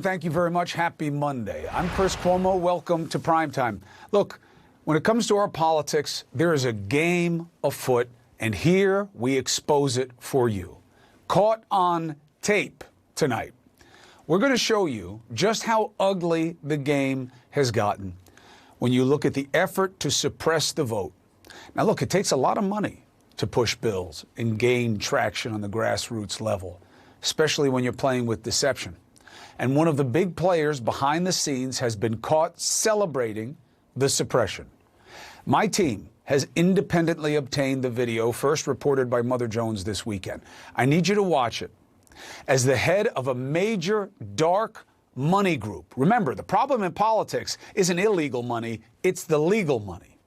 everyone. Thank you very much. Happy Monday. I'm Chris Cuomo. Welcome to Primetime. Look, when it comes to our politics, there is a game afoot, and here we expose it for you. Caught on tape tonight. We're going to show you just how ugly the game has gotten when you look at the effort to suppress the vote. Now, look, it takes a lot of money to push bills and gain traction on the grassroots level, especially when you're playing with deception. And one of the big players behind the scenes has been caught celebrating the suppression. My team has independently obtained the video first reported by Mother Jones this weekend. I need you to watch it. As the head of a major dark money group, remember, the problem in politics isn't illegal money, it's the legal money.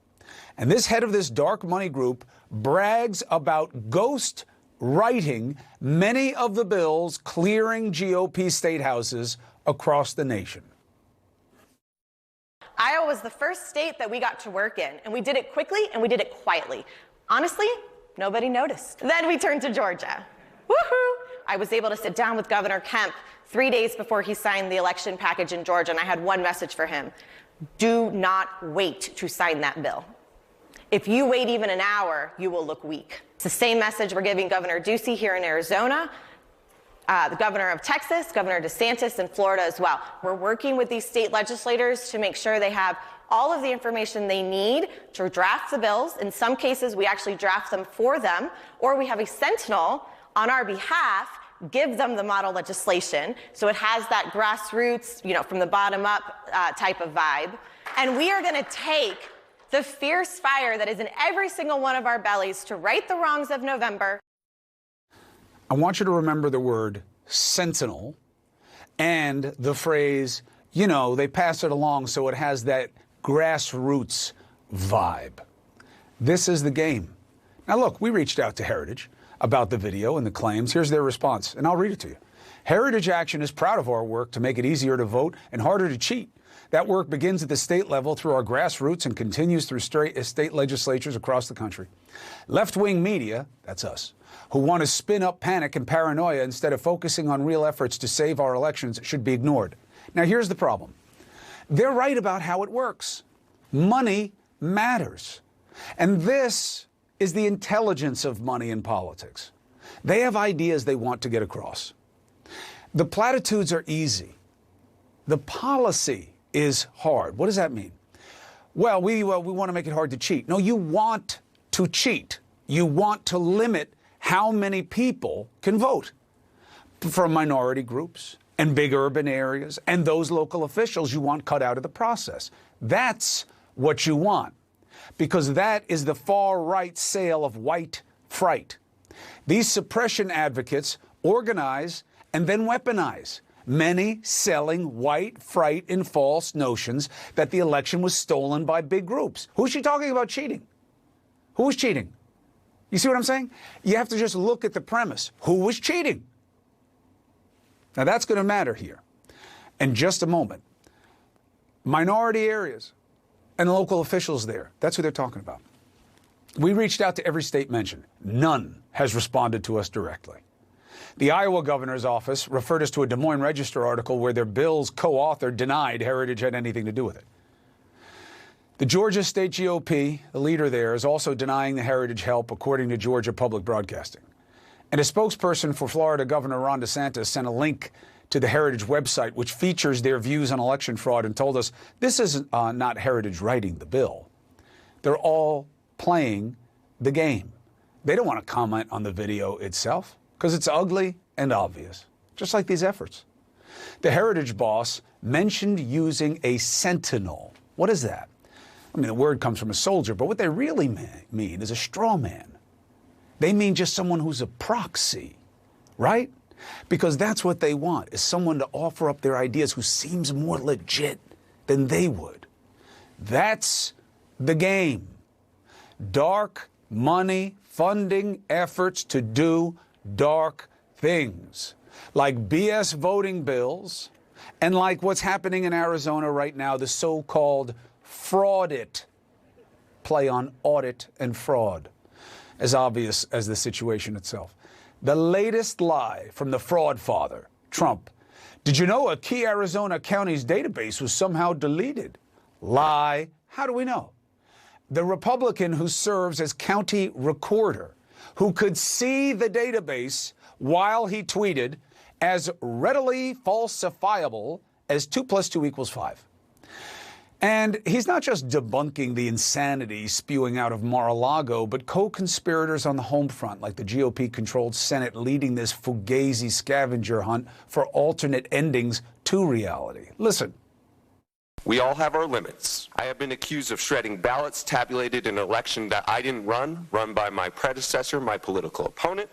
And this head of this dark money group brags about ghost writing many of the bills clearing GOP state houses across the nation. Iowa was the first state that we got to work in, and we did it quickly and we did it quietly. Honestly, nobody noticed. Then we turned to Georgia. Woohoo! I was able to sit down with Governor Kemp 3 days before he signed the election package in Georgia, and I had one message for him. Do not wait to sign that bill. If you wait even an hour, you will look weak. It's the same message we're giving Governor Ducey here in Arizona, the governor of Texas, Governor DeSantis in Florida as well. We're working with these state legislators to make sure they have all of the information they need to draft the bills. In some cases, we actually draft them for them, or we have a sentinel on our behalf give them the model legislation. So it has that grassroots, from the bottom up type of vibe. And we are going to take the fierce fire that is in every single one of our bellies to right the wrongs of November. I want you to remember the word sentinel and the phrase, they pass it along so it has that grassroots vibe. This is the game. Now, look, we reached out to Heritage about the video and the claims. Here's their response, and I'll read it to you. Heritage Action is proud of our work to make it easier to vote and harder to cheat. That work begins at the state level through our grassroots and continues through state legislatures across the country. Left-wing media, that's us, who want to spin up panic and paranoia instead of focusing on real efforts to save our elections should be ignored. Now, here's the problem. They're right about how it works. Money matters. And this is the intelligence of money in politics. They have ideas they want to get across. The platitudes are easy. The policy is hard. What does that mean? Well, we want to make it hard to cheat. No, you want to cheat. You want to limit how many people can vote from minority groups and big urban areas and those local officials you want cut out of the process. That's what you want, because that is the far right sale of white fright. These suppression advocates organize and then weaponize, many selling white fright and false notions that the election was stolen by big groups. Who's she talking about cheating? Who was cheating? You see what I'm saying? You have to just look at the premise. Who was cheating? Now, that's going to matter here. In just a moment, minority areas and local officials there, that's who they're talking about. We reached out to every state mentioned. None has responded to us directly. The Iowa governor's office referred us to a Des Moines Register article where their bill's co-author denied Heritage had anything to do with it. The Georgia State GOP, the leader there, is also denying the Heritage help, according to Georgia Public Broadcasting. And a spokesperson for Florida Governor Ron DeSantis sent a link to the Heritage website, which features their views on election fraud, and told us this is not Heritage writing the bill. They're all playing the game. They don't want to comment on the video itself because it's ugly and obvious, just like these efforts. The Heritage boss mentioned using a sentinel. What is that? I mean, the word comes from a soldier, but what they really mean is a straw man. They mean just someone who's a proxy, right? Because that's what they want, is someone to offer up their ideas who seems more legit than they would. That's the game. Dark money funding efforts to do dark things, like BS voting bills, and like what's happening in Arizona right now, the so-called fraudit, play on audit and fraud, as obvious as the situation itself. The latest lie from the fraud father, Trump, Did you know a key Arizona county's database was somehow deleted? Lie. How do we know? The Republican who serves as county recorder, who could see the database while he tweeted as readily falsifiable as 2 + 2 = 5. And he's not just debunking the insanity spewing out of Mar-a-Lago, but co-conspirators on the home front, like the GOP-controlled Senate, leading this fugazi scavenger hunt for alternate endings to reality. Listen. We all have our limits. I have been accused of shredding ballots tabulated in an election that I didn't run by my predecessor, my political opponent.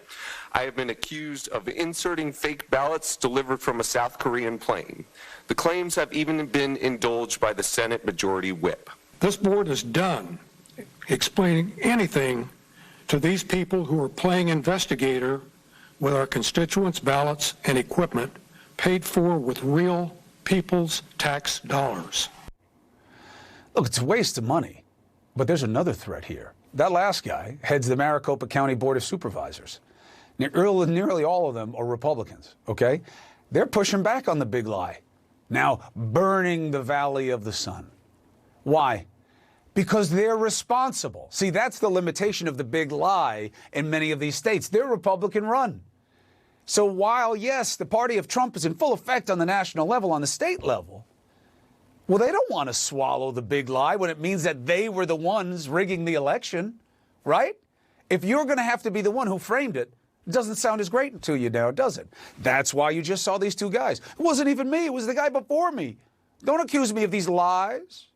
I have been accused of inserting fake ballots delivered from a South Korean plane. The claims have even been indulged by the Senate Majority Whip. This board is done explaining anything to these people who are playing investigator with our constituents' ballots and equipment paid for with real people's tax dollars. Look, it's a waste of money, but there's another threat here. That last guy heads the Maricopa County Board of Supervisors. Nearly all of them are Republicans, okay? They're pushing back on the big lie, now burning the Valley of the Sun. Why? Because they're responsible. See, that's the limitation of the big lie in many of these states. They're Republican run. So while, yes, the party of Trump is in full effect on the national level, on the state level, well, they don't want to swallow the big lie when it means that they were the ones rigging the election, right? If you're going to have to be the one who framed it, it doesn't sound as great to you now, does it? That's why you just saw these two guys. It wasn't even me. It was the guy before me. Don't accuse me of these lies.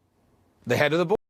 The head of the board.